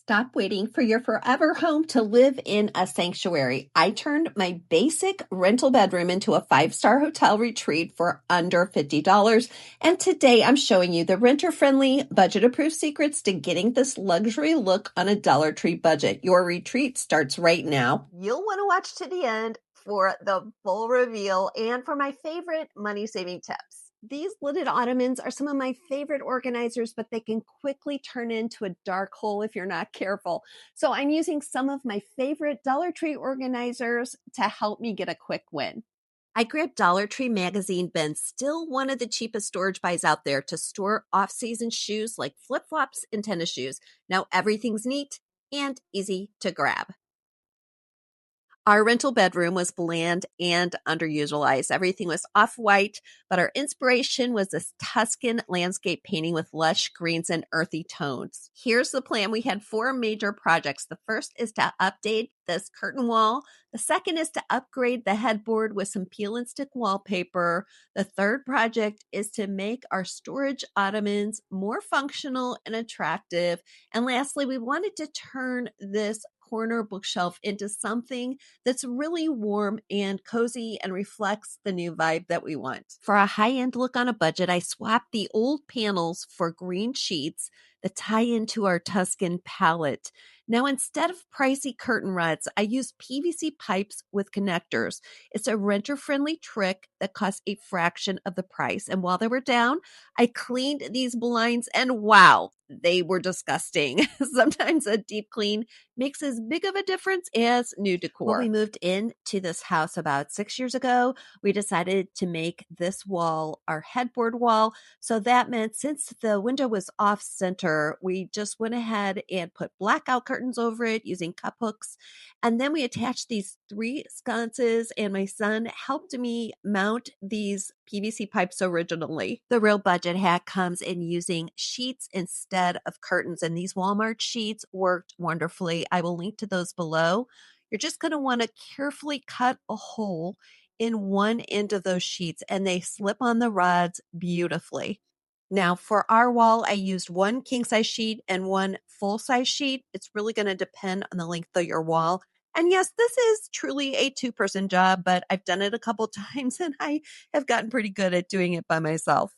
Stop waiting for your forever home to live in a sanctuary. I turned my basic rental bedroom into a 5-star hotel retreat for under $50. And today I'm showing you the renter-friendly, budget-approved secrets to getting this luxury look on a Dollar Tree budget. Your retreat starts right now. You'll want to watch to the end for the full reveal and for my favorite money-saving tips. These lidded ottomans are some of my favorite organizers, but they can quickly turn into a dark hole if you're not careful. So I'm using some of my favorite Dollar Tree organizers to help me get a quick win. I grabbed Dollar Tree magazine bins, still one of the cheapest storage buys out there, to store off-season shoes like flip-flops and tennis shoes. Now everything's neat and easy to grab. Our rental bedroom was bland and underutilized. Everything was off-white, but our inspiration was this Tuscan landscape painting with lush greens and earthy tones. Here's the plan. We had 4 major projects. The first is to update this curtain wall. The second is to upgrade the headboard with some peel and stick wallpaper. The third project is to make our storage ottomans more functional and attractive. And lastly, we wanted to turn this corner bookshelf into something that's really warm and cozy and reflects the new vibe that we want. For a high-end look on a budget, I swapped the old panels for green sheets that tie into our Tuscan palette. Now, instead of pricey curtain rods, I used PVC pipes with connectors. It's a renter-friendly trick that costs a fraction of the price. And while they were down, I cleaned these blinds and wow, they were disgusting. Sometimes a deep clean makes as big of a difference as new decor. When we moved into this house about 6 years ago, we decided to make this wall our headboard wall. So that meant since the window was off center, we just went ahead and put blackout curtains over it using cup hooks. And then we attached these 3 sconces, and my son helped me mount these PVC pipes originally. The real budget hack comes in using sheets instead of curtains, and these Walmart sheets worked wonderfully. I will link to those below. You're just going to want to carefully cut a hole in one end of those sheets, and they slip on the rods beautifully. Now, for our wall, I used 1 king-size sheet and 1 full-size sheet. It's really going to depend on the length of your wall. And yes, this is truly a 2-person job, but I've done it a couple times and I have gotten pretty good at doing it by myself.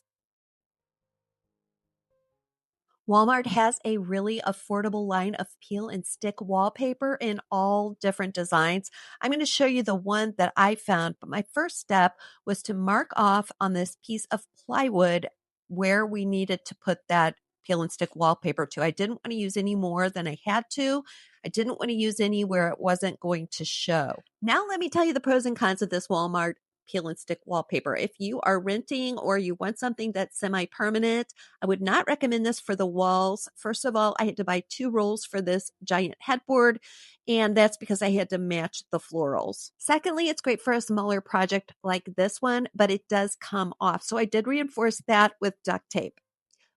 Walmart has a really affordable line of peel and stick wallpaper in all different designs. I'm going to show you the one that I found, but my first step was to mark off on this piece of plywood where we needed to put that peel and stick wallpaper to. I didn't want to use any more than I had to. I didn't want to use any where it wasn't going to show. Now let me tell you the pros and cons of this Walmart peel and stick wallpaper. If you are renting or you want something that's semi-permanent, I would not recommend this for the walls. First of all, I had to buy 2 rolls for this giant headboard, and that's because I had to match the florals. Secondly, it's great for a smaller project like this one, but it does come off. So I did reinforce that with duct tape.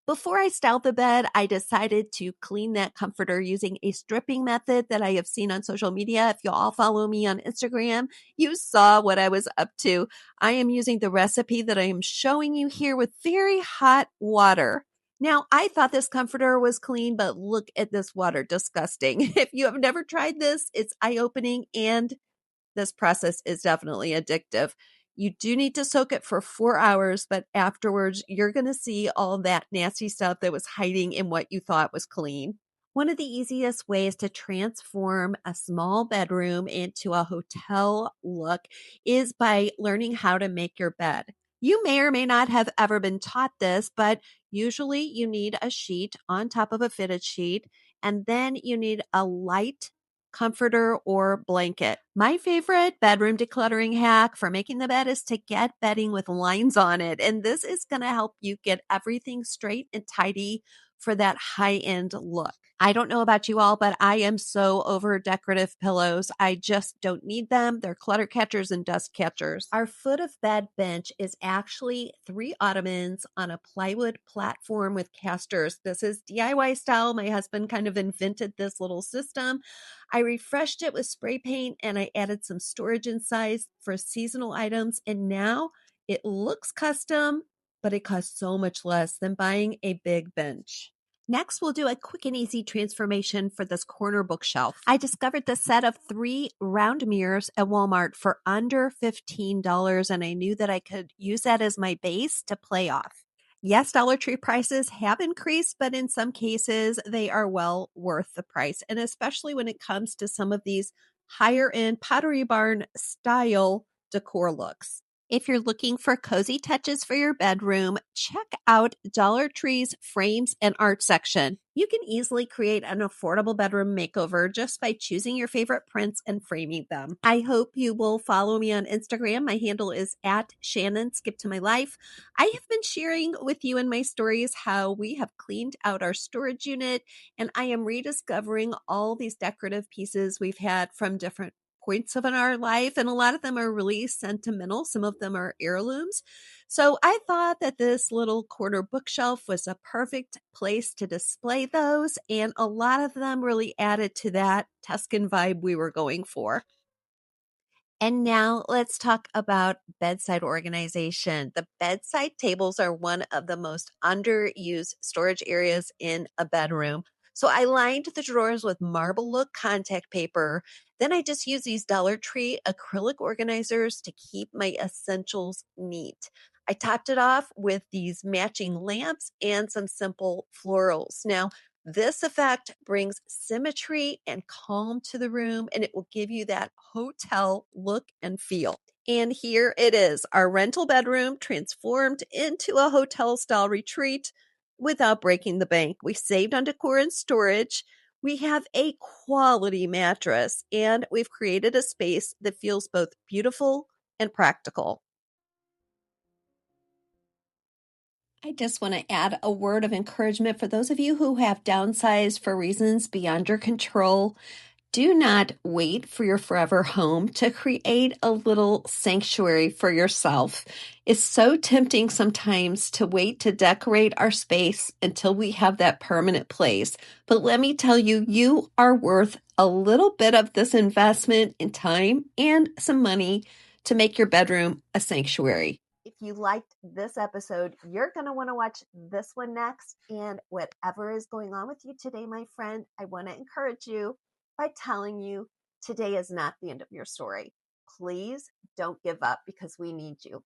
Before I styled the bed, I decided to clean that comforter using a stripping method that I have seen on social media. If you all follow me on Instagram, you saw what I was up to. I am using the recipe that I am showing you here with very hot water. Now, I thought this comforter was clean, but look at this water, disgusting. If you have never tried this, it's eye-opening and this process is definitely addictive. You do need to soak it for 4 hours, but afterwards, you're going to see all that nasty stuff that was hiding in what you thought was clean. One of the easiest ways to transform a small bedroom into a hotel look is by learning how to make your bed. You may or may not have ever been taught this, but usually you need a sheet on top of a fitted sheet, and then you need a light comforter or blanket. My favorite bedroom decluttering hack for making the bed is to get bedding with lines on it. And this is going to help you get everything straight and tidy for that high-end look. I don't know about you all, but I am so over decorative pillows. I just don't need them. They're clutter catchers and dust catchers. Our foot of bed bench is actually 3 ottomans on a plywood platform with casters. This is DIY style. My husband kind of invented this little system. I refreshed it with spray paint and I added some storage inside for seasonal items. And now it looks custom, but it costs so much less than buying a big bench. Next, we'll do a quick and easy transformation for this corner bookshelf. I discovered this set of 3 round mirrors at Walmart for under $15, and I knew that I could use that as my base to play off. Yes, Dollar Tree prices have increased, but in some cases, they are well worth the price. And especially when it comes to some of these higher end Pottery Barn style decor looks. If you're looking for cozy touches for your bedroom, check out Dollar Tree's frames and art section. You can easily create an affordable bedroom makeover just by choosing your favorite prints and framing them. I hope you will follow me on Instagram. My handle is at Shannon Skip to My Life. I have been sharing with you in my stories how we have cleaned out our storage unit, and I am rediscovering all these decorative pieces we've had from different points of in our life, and a lot of them are really sentimental. Some of them are heirlooms. So I thought that this little corner bookshelf was a perfect place to display those, and a lot of them really added to that Tuscan vibe we were going for. And now let's talk about bedside organization. The bedside tables are one of the most underused storage areas in a bedroom. So I lined the drawers with marble look contact paper. Then I just use these Dollar Tree acrylic organizers to keep my essentials neat. I topped it off with these matching lamps and some simple florals. Now, this effect brings symmetry and calm to the room, and it will give you that hotel look and feel. And here it is, our rental bedroom transformed into a hotel style retreat without breaking the bank. We saved on decor and storage. We have a quality mattress, and we've created a space that feels both beautiful and practical. I just want to add a word of encouragement for those of you who have downsized for reasons beyond your control. Do not wait for your forever home to create a little sanctuary for yourself. It's so tempting sometimes to wait to decorate our space until we have that permanent place. But let me tell you, you are worth a little bit of this investment in time and some money to make your bedroom a sanctuary. If you liked this episode, you're going to want to watch this one next. And whatever is going on with you today, my friend, I want to encourage you by telling you today is not the end of your story. Please don't give up because we need you.